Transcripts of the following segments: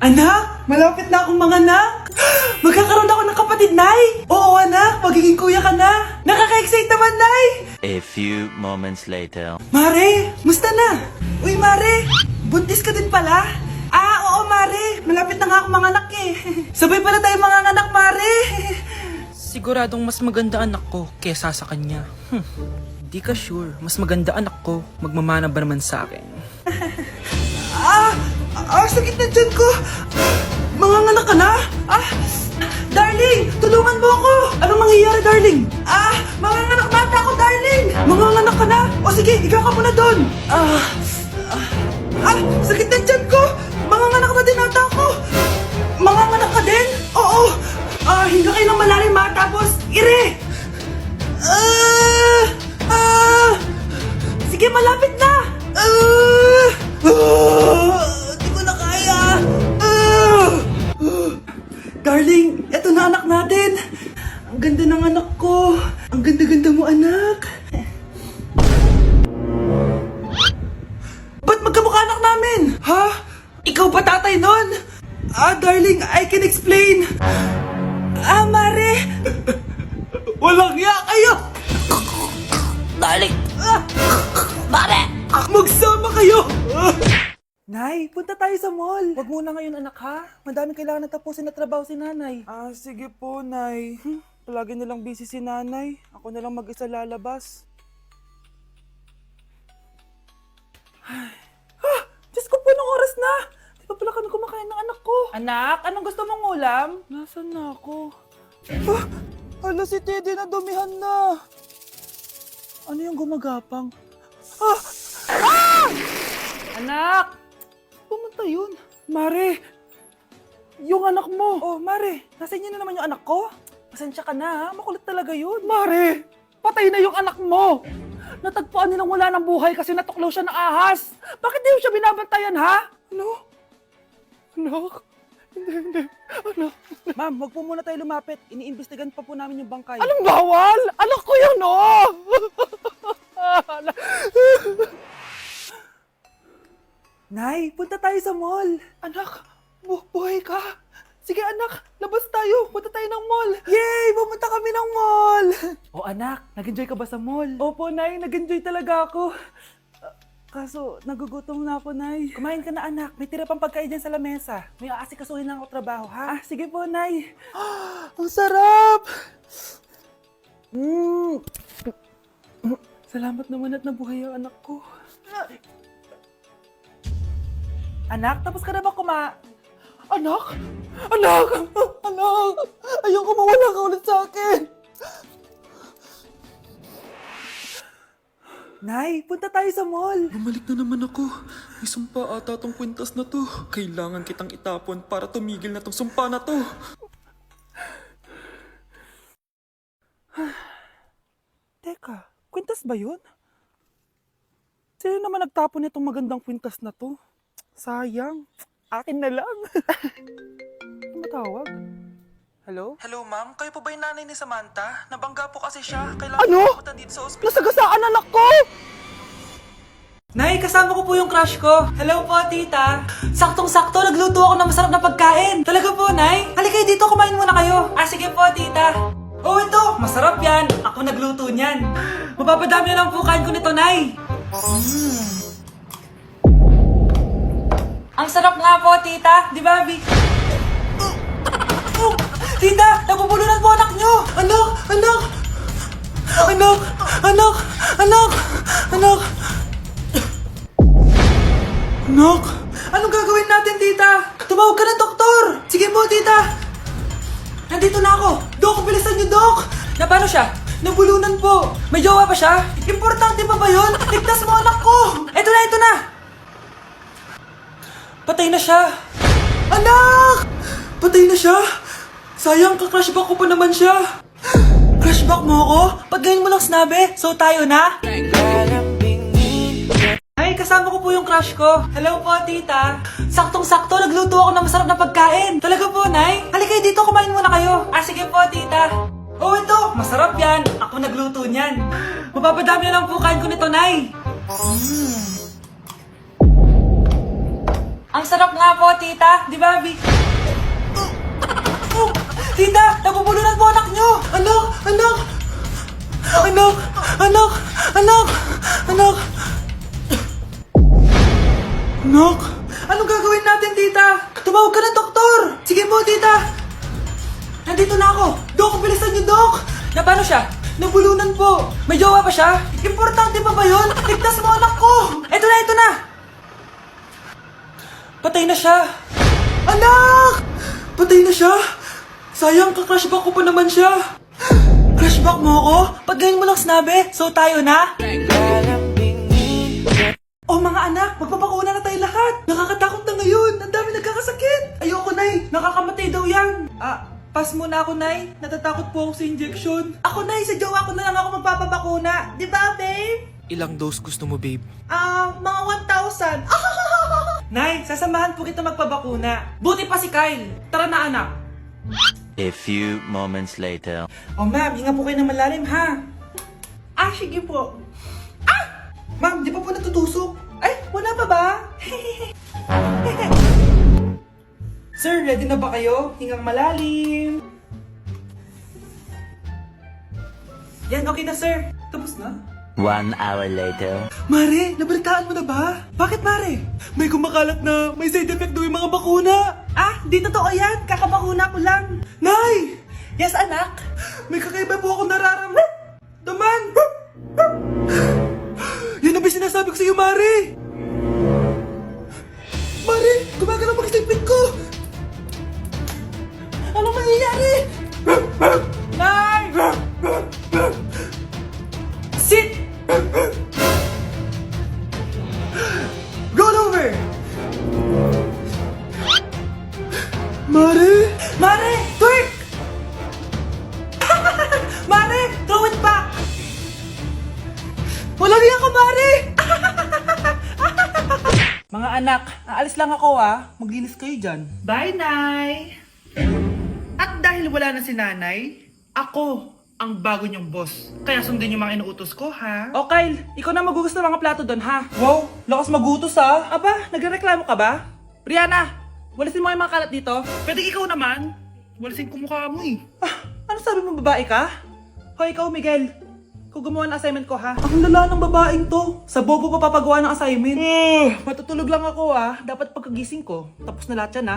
Anak, malapit na akong manganak. Magkakaroon ako ng kapatid, Nay. Oo, anak, magiging kuya ka na. Nakaka-excite naman, Nay. A few moments later. Mare, musta na? Uy, Mare, buntis ka din pala? Oo, Mare, malapit na nga akong manganak eh. Sabay pala tayo manganganak, Mare. Siguradong mas maganda anak ko kesa sa kanya. Di ka sure, mas maganda anak ko, magmamana ba naman sa akin? Sakit na dyan ko. Manganganak ka na? Darling, tulungan mo ako. Anong mangyayari, darling? Manganganak na ako, darling. Manganganak ka na? O sige, ikaw ka muna doon. Sakit na dyan ko. Manganganak na din ata ako. Manganganak ka din? Oo. Hinga kayo ng malalim ha, tapos ire. Sige, malapit na. Di ko na kaya. Darling, eto na anak natin. Ang ganda ng anak ko. Ang ganda-ganda mo, anak. Ba't magkamukha anak namin? Ha? Ikaw ba tatay nun? Darling, I can explain. Mare. Walang ya kayo. Darling! Mare! Magsama kayo. Nay, punta tayo sa mall. Wag muna ngayon anak ha. Madami kailangan na tapusin na trabaho si nanay. Sige po, Nay. Palagi nilang busy si nanay. Ako na lang mag-isa lalabas. Diyos ko po, anong oras na? Di pa pala kami kumakain ng anak ko. Anak, anong gusto mong ulam? Nasaan na ako? Hala, si Teddy na dumihan na. Ano yung gumagapang? Anak! Pumunta yun. Mare, yung anak mo. Oh, Mare, nasa inyo na naman yung anak ko? Pasensya ka na ha, makulit talaga yun. Mare! Patay na yung anak mo! Natagpuan nilang wala ng buhay kasi natuklaw siya ng ahas! Bakit di mo siya binabantayan ha? Ano? Anak? Hindi. Anak. Ma'am, wag po muna tayo lumapit. Iniimbestigan pa po namin yung bangkay. Anong bawal? Anak ko yun oh! Nay, punta tayo sa mall. Anak, buhay ka. Sige anak, labas tayo. Punta tayo ng mall. Yay! Pumunta kami ng mall. Anak, nag-enjoy ka ba sa mall? Opo, Nay. Nag-enjoy talaga ako. Kaso, nagugutom na ako, Nay. Kumain ka na, anak. May tira pang pagkain dyan sa lamesa. May aasikasuhin lang ako trabaho, ha? Sige po, Nay. Ang sarap! Salamat naman at nabuhay ang anak ko. Anak, tapos ka na ba Anak! Anak! Anak! Ayoko mawala ka ulit sa akin! Nay, punta tayo sa mall. Bumalik na naman ako. May sumpa ata tong kwintas na to. Kailangan kitang itapon para tumigil na tong sumpa na to. Teka, kwintas ba yun? Sino naman nagtapon nitong magandang kwintas na to? Sayang. Akin na lang. Ano matawag? Hello? Hello ma'am, kayo po ba yung nanay ni Samantha? Nabangga po kasi siya. Kailangan Ano? pumunta dito sa ospital. Nasagasaan anak ko! Nay, kasama ko po yung crush ko. Hello po, tita. Saktong-sakto, nagluto ako ng masarap na pagkain. Talaga po, Nay? Halika kayo dito, kumain muna kayo. Sige po, tita. Ito, masarap yan. Ako nagluto niyan. Mapapadami na lang po kain ko nito, Nay. Ang sarap nga po, tita. Di ba, Vic? Tita, nabubulunan po anak nyo. Anak! Anak! Anong gagawin natin, tita? Tumawag ka ng doktor! Sige po, tita! Nandito na ako! Dok, bilisan niyo, Dok! Na paano siya? Nabulunan po! May jowa ba siya? Importante pa ba yun? Ligtas mo anak ko! Ito na! Patay na siya. Anak! Patay na siya? Sayang, ka-crushback ko pa naman siya. Crushback mo ako? Pag ganyan mo lang sinabi, so tayo na? Ay, kasama ko po yung crush ko. Hello po, tita. Saktong-sakto, nagluto ako ng masarap na pagkain. Talaga po, Nay? Halika kayo dito, kumain muna kayo. Sige po, tita. Ito, masarap yan. Ako nagluto niyan. Mapapadami na lang po kain ko nito, Nay. Ang sarap nga po, tita. Di ba, Bi? Tita, nabubulunan po anak nyo! Anak! Anak! Anak! Anak! Anak! Anak! Anak! Anong gagawin natin, tita? Tumawag ka ng doktor! Sige po, tita! Nandito na ako! Dok, bilisan niyo, Dok! Na paano siya? Nabulunan po! May jowa pa siya? Importante pa ba yun? Ligtas mo anak ko! Ito na, ito na! Patay na siya! Anak! Patay na siya! Sayang, kakrashback ko pa naman siya! Crashback mo ako? Pag ganyan mo lang sinabi, so tayo na? Oh mga anak, magpapakuna na tayo lahat! Nakakatakot na ngayon! Ang dami nagkakasakit! Ayoko, Nay! Nakakamatay daw yan! Pass muna ako, Nay. Natatakot po ako sa injection. Ako, Nay, sa jowa ko na lang ako magpapabakuna. Di ba, babe? Ilang dose gusto mo, babe? Mga 1,000. Nay, sasamahan po kita magpabakuna. Buti pa si Kyle. Tara na, anak. A few moments later. Oh, ma'am, hinga po kayo ng malalim, ha? Sige po. Ma'am, di pa po natutusok? Ay, wala pa ba? Sir, ready na ba kayo? Hingang malalim. Yan, okay na, sir. Tapos na? 1 hour later. Mare, nabalitaan mo na ba? Bakit, Mare? May kumakalat na may side effect daw yung mga bakuna. Di totoo yan. Kakabakuna ko lang. Nay! Yes, anak? May kakaiba po ako nararamdaman. Yan ang ba sinasabi ko sa'yo, Mare? Mare, gumagalaw mag-isipin ko. Ano mangyayari? Nay! Sit! Roll over! Mare! Mare! Twerk! Mare! Throw it back! Walang yan ka, Mare! Mga anak, aalis lang ako Maglinis kayo dyan. Bye, Nay! At dahil wala na si Nanay, ako ang bago niyong boss. Kaya sundin yung mga inuutos ko, ha? O Kyle, ikaw na magugas ng mga plato doon, ha? Wow, lakas magutos, ha? Aba, nagreklamo ka ba? Brianna, walisin mo yung mga kalat dito. Pwede ikaw naman. Walisin ko mukha mo eh. Ano sabi mo, babae ka? Hoy, ikaw, Miguel. Ikaw gumawa ng assignment ko, ha? Ang lala ng babaeng to. Sa bobo pa papagawa ng assignment. Matutulog lang ako, Dapat pagkagising ko, tapos na lahat yan,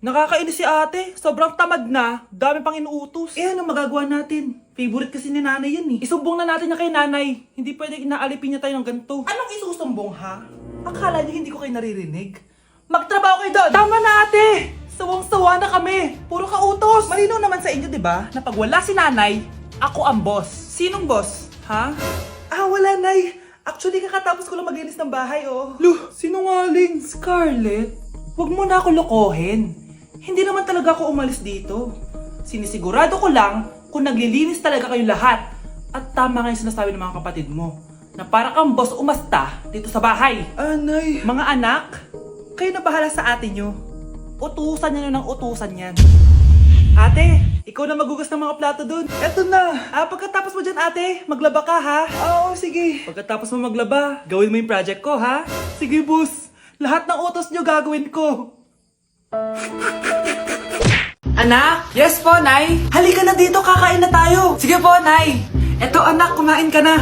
Nakakainis si ate. Sobrang tamad na. Dami pang inuutos. Ano magagawa natin? Favorite kasi ni nanay yan Isumbong na natin niya kay nanay. Hindi pwede inaalipin niya tayo ng ganito. Anong isusumbong, ha? Akala niyo hindi ko kayo naririnig? Magtrabaho kayo doon! Tama na, ate! Sawang-sawa na kami. Puro kautos. Malinaw naman sa inyo, di ba? Na pag wala si nanay, ako ang boss. Sinong boss? Ha? Wala, nay. Actually, kakatapos ko lang maglinis ng bahay, Luh, sinungaling. Scarlett, huwag mo na ako lokohin. Hindi naman talaga ako umalis dito. Sinisigurado ko lang kung naglilinis talaga kayong lahat. At tama nga yung sinasabi ng mga kapatid mo. Na para kang boss umasta dito sa bahay. Anay. Mga anak, kayo na bahala sa ate nyo. Utusan nyo ng utusan yan. Ate, ikaw na magugas ng mga plato dun. Eto na. Pagkatapos mo dyan, ate, maglaba ka, ha? Oo, sige. Pagkatapos mo maglaba, gawin mo yung project ko, ha? Sige, boss. Lahat ng utos nyo gagawin ko. Anak? Yes po, Nay. Halika na dito, kakain na tayo. Sige po, Nay. Eto, anak, kumain ka na.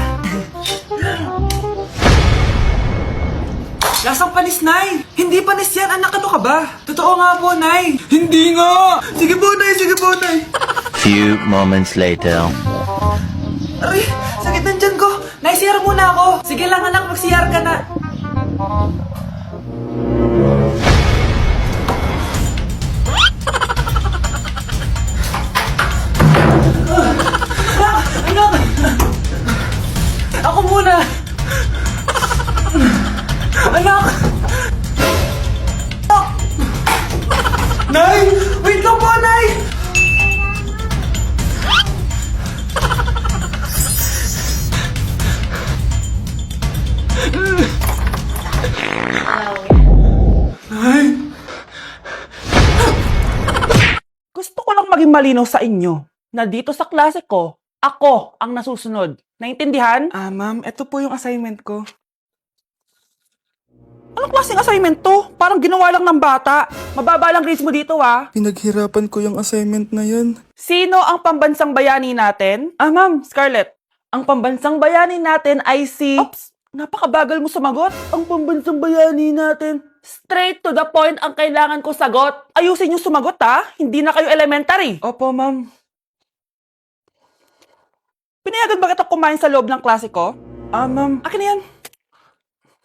Lasang panis, Nay. Hindi panis yan, anak. Ano ka ba? Totoo nga po, Nay. Hindi nga. Sige po, Nay. Sige po, Nay. Few moments later. Aray, sakit ng tiyan ko. Nay, CR muna ako. Sige lang, anak. Mag-CR ka na. Anak! Ako muna! Anak! Nay! Wait lang po, Nay! Nay! Gusto ko lang maging malinaw sa inyo na dito sa klase ko, ako ang nasusunod. Naintindihan? Ma'am, ito po yung assignment ko. Anong klaseng assignment to? Parang ginawa lang ng bata. Mababa lang grades mo dito, ah. Pinaghirapan ko yung assignment na yan. Sino ang pambansang bayani natin? Ah, ma'am, Scarlett. Ang pambansang bayani natin ay si... Oops! Napakabagal mo sumagot. Ang pambansang bayani natin. Straight to the point ang kailangan ko sagot. Ayusin yung sumagot, ha? Hindi na kayo elementary. Opo, ma'am. Pinayagan ba kita kumain sa loob ng klase ko? Ah, ma'am. Akin na yan.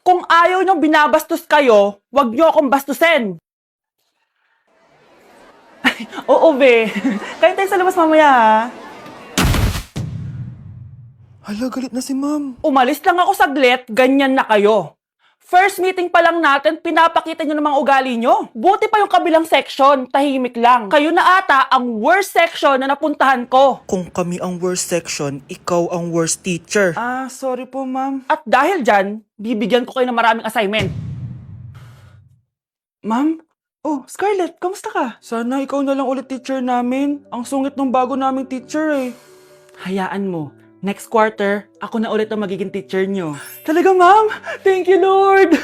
Kung ayaw niyong binabastos kayo, wag niyo akong bastusin. Ay, oo, be. Kain tayo sa labas mamaya, ha? Hala, galit na si ma'am. Umalis lang ako saglit, ganyan na kayo. First meeting pa lang natin, pinapakita nyo ng mga ugali nyo. Buti pa yung kabilang section, tahimik lang. Kayo na ata ang worst section na napuntahan ko. Kung kami ang worst section, ikaw ang worst teacher. Ah, sorry po, ma'am. At dahil dyan, bibigyan ko kayo ng maraming assignment. Ma'am? Oh, Scarlett, kamusta ka? Sana ikaw na lang ulit teacher namin. Ang sungit ng bago naming teacher eh. Hayaan mo. Next quarter, ako na ulit ang magiging teacher nyo. Talaga, ma'am? Thank you, Lord!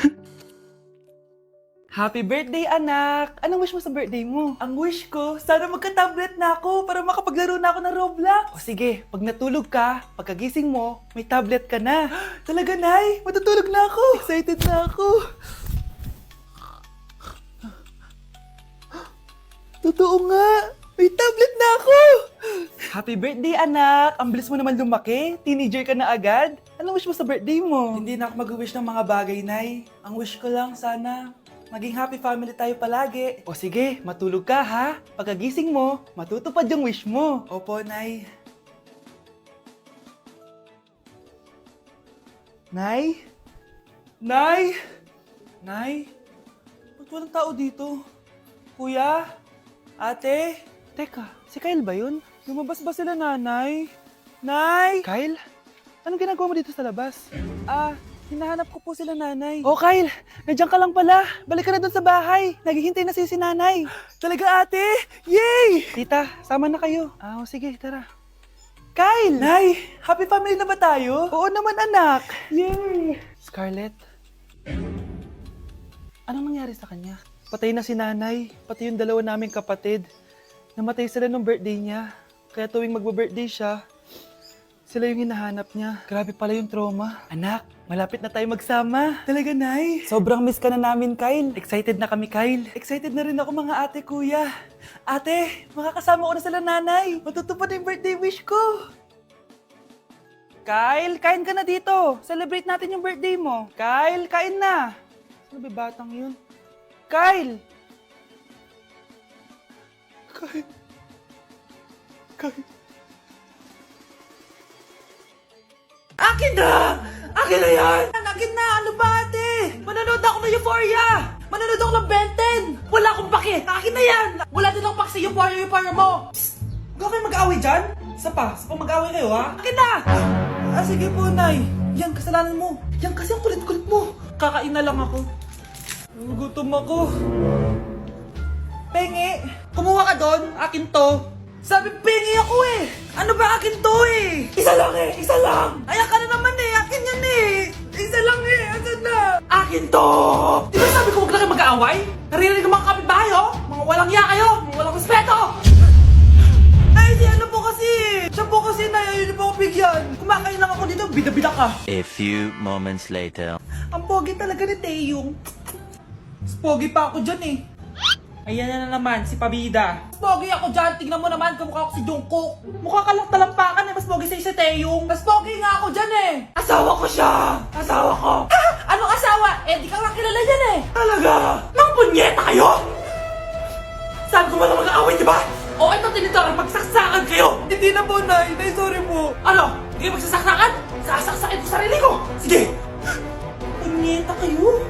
Happy birthday, anak! Anong wish mo sa birthday mo? Ang wish ko, sana magka-tablet na ako para makapaglaro na ako ng Roblox. O sige, pag natulog ka, pagkagising mo, may tablet ka na. Talaga, Nay? Matutulog na ako! Excited na ako! Totoo nga! May tablet na ako! Happy birthday, anak! Ang bilis mo naman lumaki. Teenager ka na agad. Anong wish mo sa birthday mo? Hindi na ako mag-wish ng mga bagay, Nay. Ang wish ko lang, sana maging happy family tayo palagi. O sige, matulog ka, ha? Pagkagising mo, matutupad yung wish mo. Opo, Nay. Nay? Nay? Nay? Ba't walang tao dito? Kuya? Ate? Teka, si Kyle ba yun? Lumabas ba sila, nanay? Nay! Kyle? Anong ginagawa mo dito sa labas? Ah, hinahanap ko po sila, nanay. Oh, Kyle! Nandiyan ka lang pala. Balik ka na dun sa bahay. Naghihintay na si nanay. Talaga, ate? Yay! Tita, sama na kayo. Ah, sige, tara. Kyle! Nay, happy family na ba tayo? Oo naman, anak. Yay! Scarlett? Anong nangyari sa kanya? Patay na si nanay, pati yung dalawa naming kapatid. Namatay sila nung birthday niya. Kaya tuwing magbo-birthday siya, sila yung hinahanap niya. Grabe pala yung trauma. Anak, malapit na tayo magsama. Talaga, Nay. Sobrang miss ka na namin, Kyle. Excited na kami, Kyle. Excited na rin ako, mga ate, kuya. Ate, makakasama ko na sila, nanay. Matutupad na yung birthday wish ko. Kyle, kain ka na dito. Celebrate natin yung birthday mo. Kyle, kain na. Sino ba batang yun? Kyle! Kyle! Kyle! Akin na! Akin na yan! Akin na! Ano ba, ate? Manonood ako ng Euphoria! Manonood ako ng Ben 10! Wala akong pake! Akin na yan! Wala din akong pake sa Euphoria mo! Psst! Huwag kayo mag-away dyan? Isa pa mag-away kayo, ha? Akin na! Ah, sige po, Nay. Yan, kasalanan mo. Yan kasi ang kulit-kulit mo. Kakain na lang ako. Gutom ako. Pengi! Kumuha ka doon! Akin to! Sabi, pengi ako eh! Ano ba akin to eh? Isa lang eh! Isa lang! Ayan ka na naman eh! Akin yan eh! Isa lang eh! Asan na? Akin to! Di ba sabi ko huwag lang kayo mag-aaway? Naririnig ang mga kapitbahay oh! Mga walang iya kayo! Mga walang respeto! Ay, si ano po kasi! Siya po kasi na ayaw niyo po ako bigyan! Kumakain lang ako dito, bida-bida ka! A few moments later. Ang pogi talaga ni Taeyong. Mas pogi pa ako dyan eh. Ayan na naman, si Pabida. Mas pogi ako dyan. Tingnan mo naman, kamukha ako si Jungkook. Mukha ka lang talampakan eh. Mas pogi sa'yo si Taeyong. Mas pogi nga ako dyan eh. Asawa ko siya. Asawa ko. Ha? Anong asawa? Eh, di ka nga kilala yan eh. Talaga? Mang punyeta kayo? Sabi ko wala mag-aaway, di ba? O, ito tinitawag, magsaksakan kayo. Hindi na po, Nay. Nay, sorry po. Ano? Hindi kayo magsasaksakan? Sasaksakin ko sarili ko. Sige. Punyeta kayo?